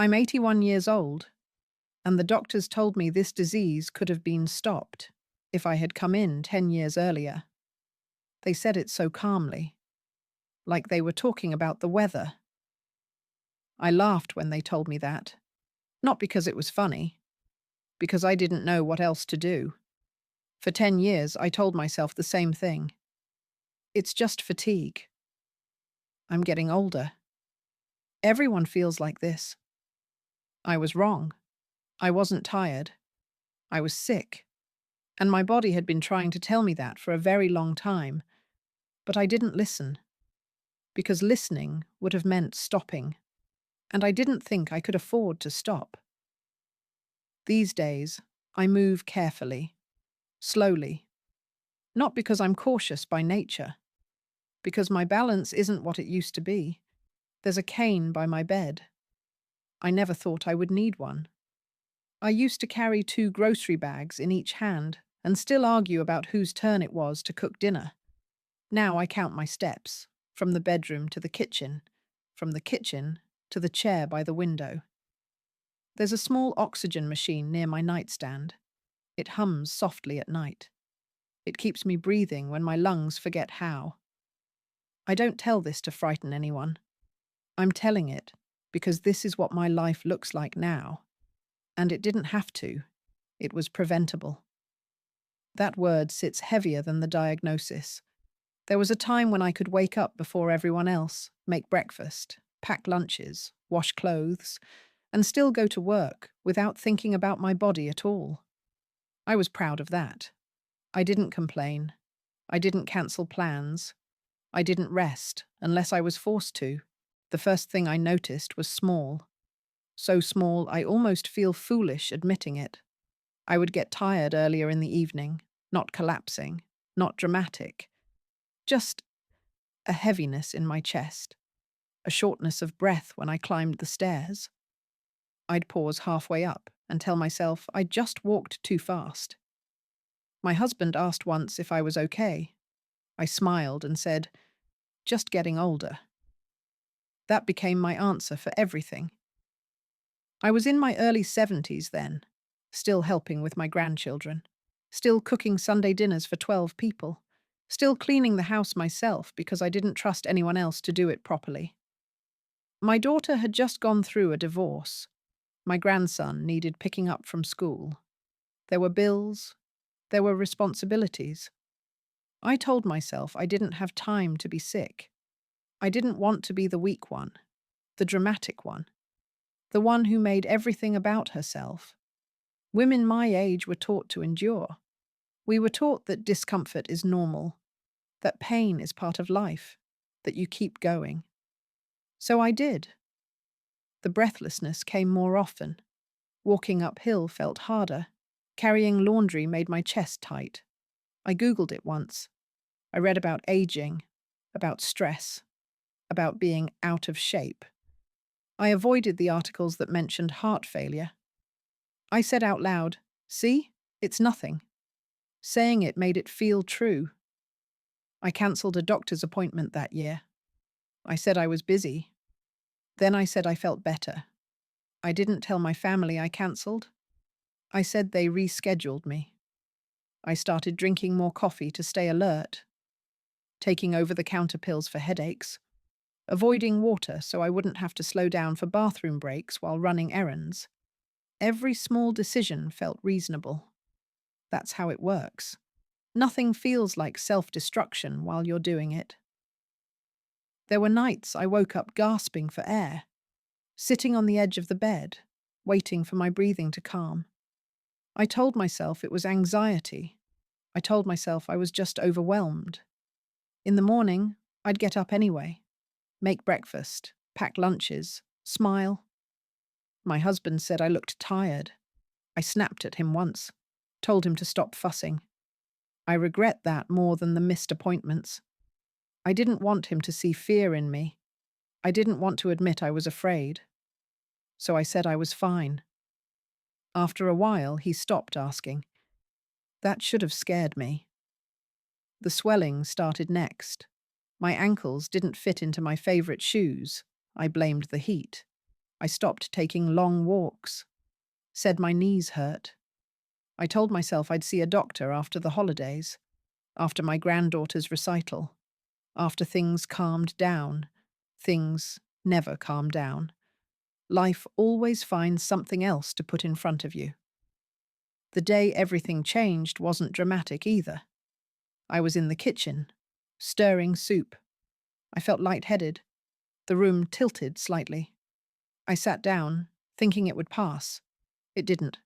I'm 81 years old, and the doctors told me this disease could have been stopped if I had come in 10 years earlier. They said it so calmly, like they were talking about the weather. I laughed when they told me that, not because it was funny, because I didn't know what else to do. For 10 years, I told myself the same thing. It's just fatigue. I'm getting older. Everyone feels like this. I was wrong. I wasn't tired. I was sick. And my body had been trying to tell me that for a very long time. But I didn't listen, because listening would have meant stopping. And I didn't think I could afford to stop. These days, I move carefully, slowly. Not because I'm cautious by nature, because my balance isn't what it used to be. There's a cane by my bed. I never thought I would need one. I used to carry 2 grocery bags in each hand and still argue about whose turn it was to cook dinner. Now I count my steps, from the bedroom to the kitchen, from the kitchen to the chair by the window. There's a small oxygen machine near my nightstand. It hums softly at night. It keeps me breathing when my lungs forget how. I don't tell this to frighten anyone. I'm telling it because this is what my life looks like now. And it didn't have to. It was preventable. That word sits heavier than the diagnosis. There was a time when I could wake up before everyone else, make breakfast, pack lunches, wash clothes, and still go to work without thinking about my body at all. I was proud of that. I didn't complain. I didn't cancel plans. I didn't rest unless I was forced to. The first thing I noticed was small. So small I almost feel foolish admitting it. I would get tired earlier in the evening, not collapsing, not dramatic. Just a heaviness in my chest, a shortness of breath when I climbed the stairs. I'd pause halfway up and tell myself I'd just walked too fast. My husband asked once if I was okay. I smiled and said, "Just getting older." That became my answer for everything. I was in my early 70s then, still helping with my grandchildren, still cooking Sunday dinners for 12 people, still cleaning the house myself because I didn't trust anyone else to do it properly. My daughter had just gone through a divorce. My grandson needed picking up from school. There were bills. There were responsibilities. I told myself I didn't have time to be sick. I didn't want to be the weak one, the dramatic one, the one who made everything about herself. Women my age were taught to endure. We were taught that discomfort is normal, that pain is part of life, that you keep going. So I did. The breathlessness came more often. Walking uphill felt harder. Carrying laundry made my chest tight. I Googled it once. I read about aging, about stress, about being out of shape. I avoided the articles that mentioned heart failure. I said out loud, "See, it's nothing." Saying it made it feel true. I cancelled a doctor's appointment that year. I said I was busy. Then I said I felt better. I didn't tell my family I cancelled. I said they rescheduled me. I started drinking more coffee to stay alert, taking over-the-counter pills for headaches, avoiding water so I wouldn't have to slow down for bathroom breaks while running errands. Every small decision felt reasonable. That's how it works. Nothing feels like self-destruction while you're doing it. There were nights I woke up gasping for air, sitting on the edge of the bed, waiting for my breathing to calm. I told myself it was anxiety. I told myself I was just overwhelmed. In the morning, I'd get up anyway, make breakfast, pack lunches, smile. My husband said I looked tired. I snapped at him once, told him to stop fussing. I regret that more than the missed appointments. I didn't want him to see fear in me. I didn't want to admit I was afraid. So I said I was fine. After a while, he stopped asking. That should have scared me. The swelling started next. My ankles didn't fit into my favorite shoes. I blamed the heat. I stopped taking long walks, said my knees hurt. I told myself I'd see a doctor after the holidays, after my granddaughter's recital, after things calmed down. Things never calm down. Life always finds something else to put in front of you. The day everything changed wasn't dramatic either. I was in the kitchen, stirring soup. I felt lightheaded. The room tilted slightly. I sat down, thinking it would pass. It didn't.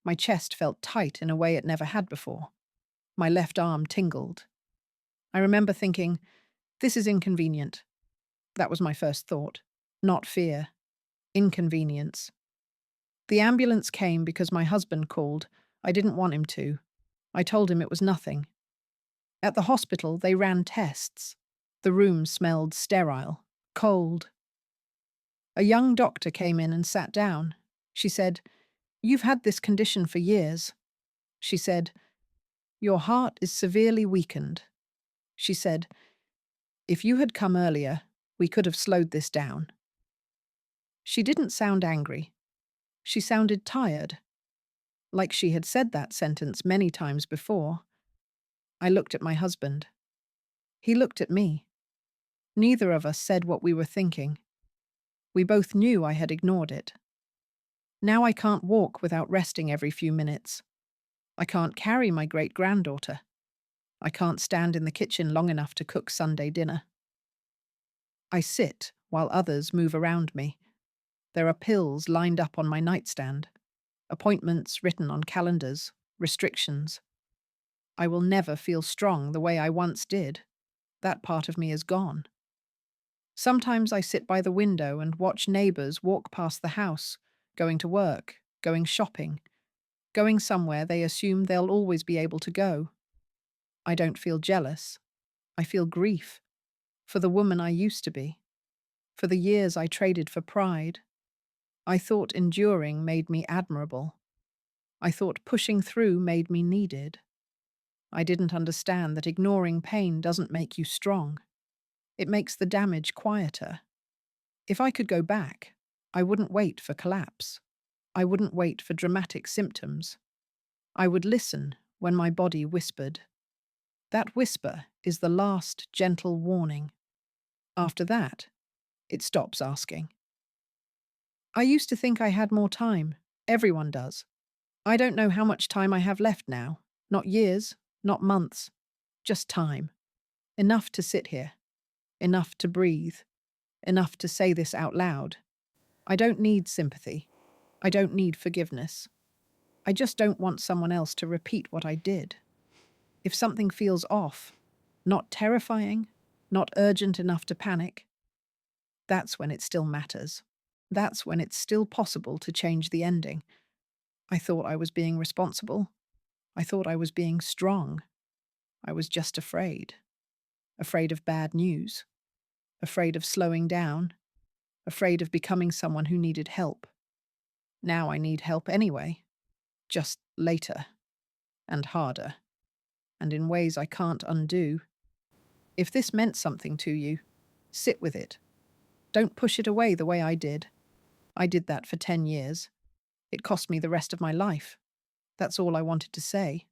My chest felt tight in a way it never had before. My left arm tingled. I remember thinking, this is inconvenient. That was my first thought. Not fear. Inconvenience. The ambulance came because my husband called. I didn't want him to. I told him it was nothing. At the hospital, they ran tests. The room smelled sterile, cold. A young doctor came in and sat down. She said, "You've had this condition for years." She said, "Your heart is severely weakened." She said, "If you had come earlier, we could have slowed this down." She didn't sound angry. She sounded tired, like she had said that sentence many times before. I looked at my husband. He looked at me. Neither of us said what we were thinking. We both knew I had ignored it. Now I can't walk without resting every few minutes. I can't carry my great-granddaughter. I can't stand in the kitchen long enough to cook Sunday dinner. I sit while others move around me. There are pills lined up on my nightstand, appointments written on calendars, restrictions. I will never feel strong the way I once did. That part of me is gone. Sometimes I sit by the window and watch neighbors walk past the house, going to work, going shopping, going somewhere they assume they'll always be able to go. I don't feel jealous. I feel grief for the woman I used to be, for the years I traded for pride. I thought enduring made me admirable. I thought pushing through made me needed. I didn't understand that ignoring pain doesn't make you strong. It makes the damage quieter. If I could go back, I wouldn't wait for collapse. I wouldn't wait for dramatic symptoms. I would listen when my body whispered. That whisper is the last gentle warning. After that, it stops asking. I used to think I had more time. Everyone does. I don't know how much time I have left now. Not years, not months. Just time. Enough to sit here. Enough to breathe. Enough to say this out loud. I don't need sympathy. I don't need forgiveness. I just don't want someone else to repeat what I did. If something feels off, not terrifying, not urgent enough to panic, that's when it still matters. That's when it's still possible to change the ending. I thought I was being responsible. I thought I was being strong. I was just afraid. Afraid of bad news. Afraid of slowing down. Afraid of becoming someone who needed help. Now I need help anyway. Just later. And harder. And in ways I can't undo. If this meant something to you, sit with it. Don't push it away the way I did. I did that for 10 years. It cost me the rest of my life. That's all I wanted to say.